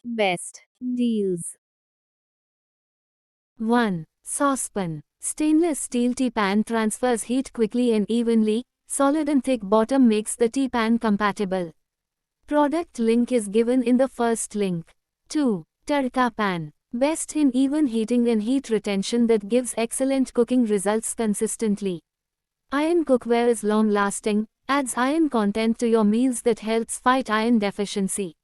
Best deals. 1. Saucepan. Stainless steel tea pan transfers heat quickly and evenly. Solid and thick bottom makes the tea pan compatible. Product link is given in the first link. 2. Tadka pan. Best in even heating and heat retention that gives excellent cooking results consistently. Iron cookware is long-lasting, adds iron content to your meals that helps fight iron deficiency.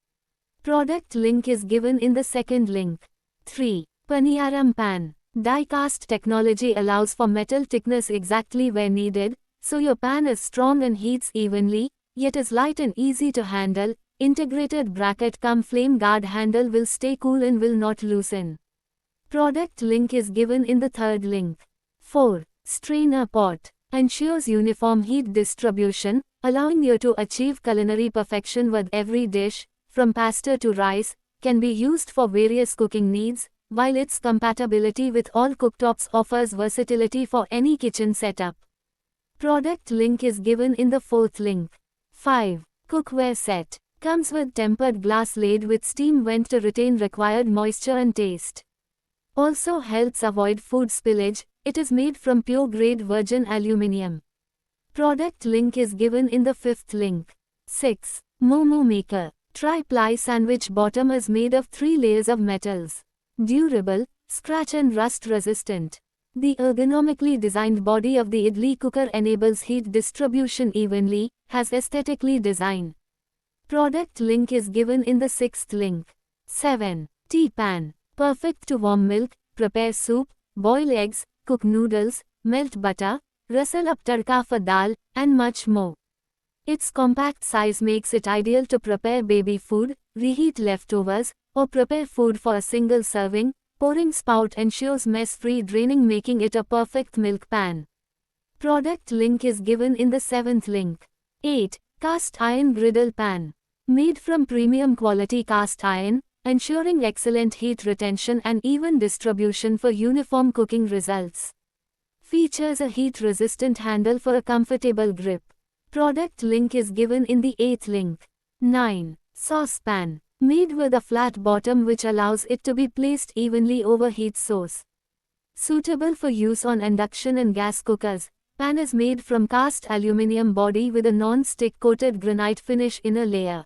Product link is given in the second link. 3. Paniyaram pan. Die-cast technology allows for metal thickness exactly where needed, so your pan is strong and heats evenly, yet is light and easy to handle. Integrated bracket cum flame guard handle will stay cool and will not loosen. Product link is given in the third link. 4. Strainer pot. Ensures uniform heat distribution, allowing you to achieve culinary perfection with every dish, from pasta to rice, can be used for various cooking needs, while its compatibility with all cooktops offers versatility for any kitchen setup. Product link is given in the fourth link. 5. Cookware set. Comes with tempered glass lid with steam vent to retain required moisture and taste. Also helps avoid food spillage. It is made from pure-grade virgin aluminium. Product link is given in the fifth link. 6. Momo maker. Tri-ply sandwich bottom is made of 3 layers of metals. Durable, scratch and rust resistant. The ergonomically designed body of the idli cooker enables heat distribution evenly, has aesthetically design. Product link is given in the sixth link. 7. Tea pan. Perfect to warm milk, prepare soup, boil eggs, cook noodles, melt butter, rustle up tadka for dal, and much more. Its compact size makes it ideal to prepare baby food, reheat leftovers, or prepare food for a single serving. Pouring spout ensures mess-free draining, making it a perfect milk pan. Product link is given in the seventh link. 8. Cast iron griddle pan. Made from premium quality cast iron, ensuring excellent heat retention and even distribution for uniform cooking results. Features a heat-resistant handle for a comfortable grip. Product link is given in the eighth link. 9. Saucepan. Made with a flat bottom which allows it to be placed evenly over heat source. Suitable for use on induction and gas cookers. Pan is made from cast aluminium body with a non-stick coated granite finish inner layer.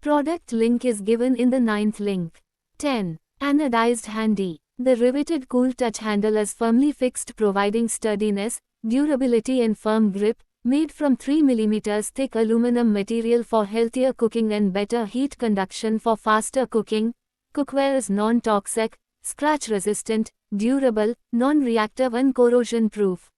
Product link is given in the ninth link. 10. Anodized handy. The riveted cool touch handle is firmly fixed, providing sturdiness, durability and firm grip. Made from 3 mm thick aluminum material for healthier cooking and better heat conduction for faster cooking. Cookware is non-toxic, scratch-resistant, durable, non-reactive and corrosion-proof.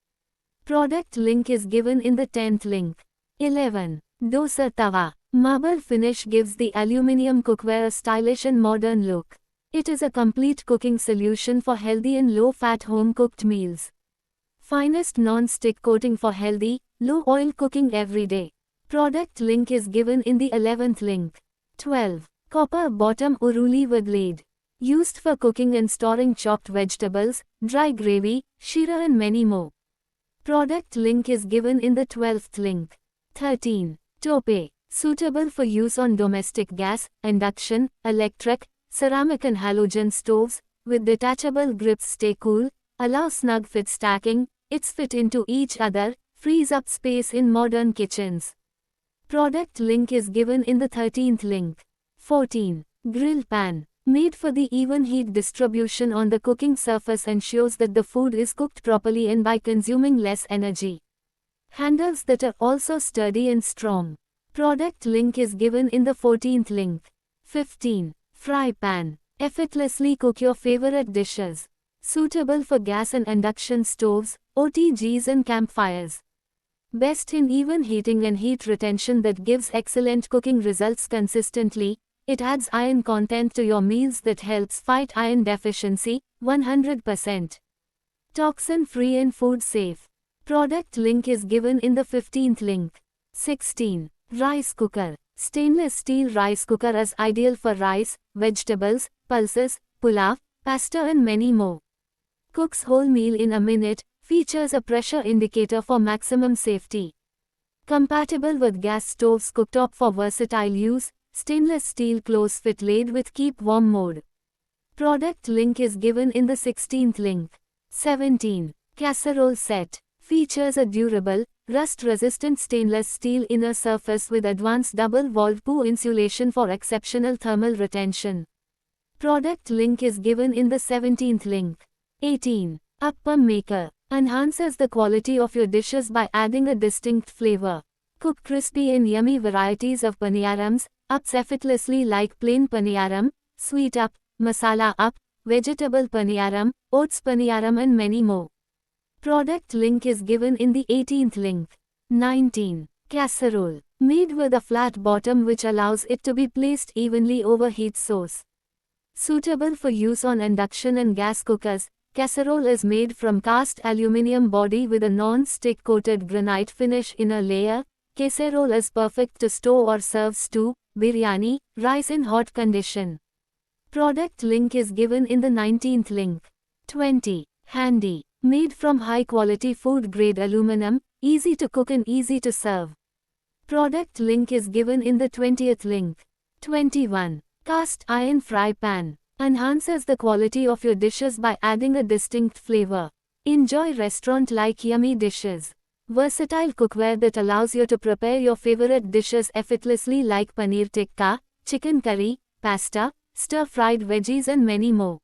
Product link is given in the 10th link. 11. Dosa tawa. Marble finish gives the aluminium cookware a stylish and modern look. It is a complete cooking solution for healthy and low-fat home-cooked meals. Finest non-stick coating for healthy, low-oil cooking every day. Product link is given in the 11th link. 12. Copper bottom uruli with lid. Used for cooking and storing chopped vegetables, dry gravy, sheera and many more. Product link is given in the 12th link. 13. Tope. Suitable for use on domestic gas, induction, electric, ceramic and halogen stoves, with detachable grips stay cool, allow snug fit stacking. It's fit into each other, frees up space in modern kitchens. Product link is given in the 13th link. 14. Grill pan. Made for the even heat distribution on the cooking surface, ensures that the food is cooked properly and by consuming less energy. Handles that are also sturdy and strong. Product link is given in the 14th link. 15. Fry pan. Effortlessly cook your favorite dishes. Suitable for gas and induction stoves, OTGs and campfires. Best in even heating and heat retention that gives excellent cooking results consistently. It adds iron content to your meals that helps fight iron deficiency, 100%. Toxin-free and food safe. Product link is given in the 15th link. 16. Rice cooker. Stainless steel rice cooker is ideal for rice, vegetables, pulses, pulao, pasta and many more. Cooks whole meal in a minute. Features a pressure indicator for maximum safety. Compatible with gas stoves, cooktop for versatile use. stainless steel close fit lid with keep warm mode. Product link is given in the 16th link. 17. Casserole set. Features a durable, rust-resistant stainless steel inner surface with advanced double-walled PU insulation for exceptional thermal retention. Product link is given in the 17th link. 18. Appam maker. Enhances the quality of your dishes by adding a distinct flavor. Cook crispy and yummy varieties of paniyarams, ups effortlessly like plain paniyaram, sweet up, masala up, vegetable paniyaram, oats paniyaram and many more. Product link is given in the 18th link. 19. Casserole. Made with a flat bottom which allows it to be placed evenly over heat source. Suitable for use on induction and gas cookers, casserole is made from cast aluminium body with a non-stick coated granite finish inner layer. Casserole is perfect to store or serve stew, biryani, rice in hot condition. Product link is given in the 19th link. 20. Handy. Made from high-quality food-grade aluminum, easy to cook and easy to serve. Product link is given in the 20th link. 21. Cast iron fry pan. Enhances the quality of your dishes by adding a distinct flavor. Enjoy restaurant-like yummy dishes. Versatile cookware that allows you to prepare your favorite dishes effortlessly like paneer tikka, chicken curry, pasta, stir-fried veggies and many more.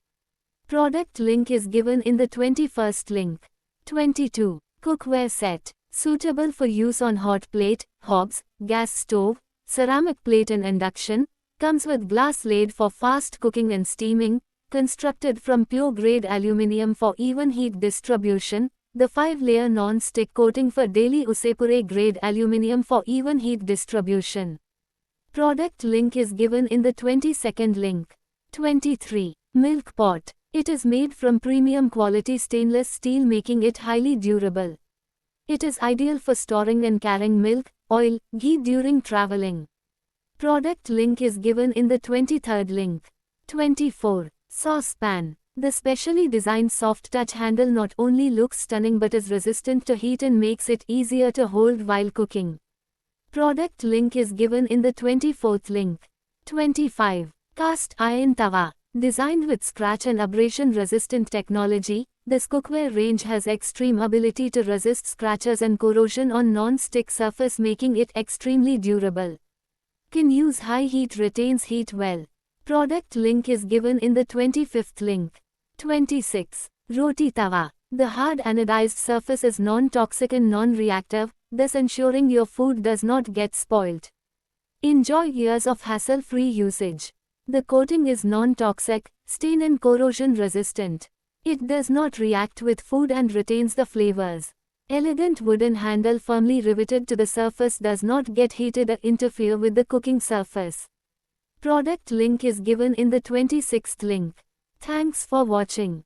Product link is given in the 21st link. 22. Cookware set. Suitable for use on hot plate, hobs, gas stove, ceramic plate and induction. Comes with glass lid for fast cooking and steaming. Constructed from pure-grade aluminium for even heat distribution. The 5-layer non-stick coating for daily Usepure grade aluminium for even heat distribution. Product link is given in the 22nd link. 23. Milk pot. It is made from premium quality stainless steel making it highly durable. It is ideal for storing and carrying milk, oil, ghee during traveling. Product link is given in the 23rd link. 24. Saucepan. The specially designed soft touch handle not only looks stunning but is resistant to heat and makes it easier to hold while cooking. Product link is given in the 24th link. 25. Cast iron tawa. Designed with scratch and abrasion resistant technology, this cookware range has extreme ability to resist scratches and corrosion on non-stick surface making it extremely durable. Can use high heat, retains heat well. Product link is given in the 25th link. 26. Roti tawa. The hard anodized surface is non-toxic and non-reactive, thus ensuring your food does not get spoiled. Enjoy years of hassle-free usage. The coating is non-toxic, stain and corrosion resistant. It does not react with food and retains the flavors. Elegant wooden handle firmly riveted to the surface does not get heated or interfere with the cooking surface. Product link is given in the 26th link. Thanks for watching.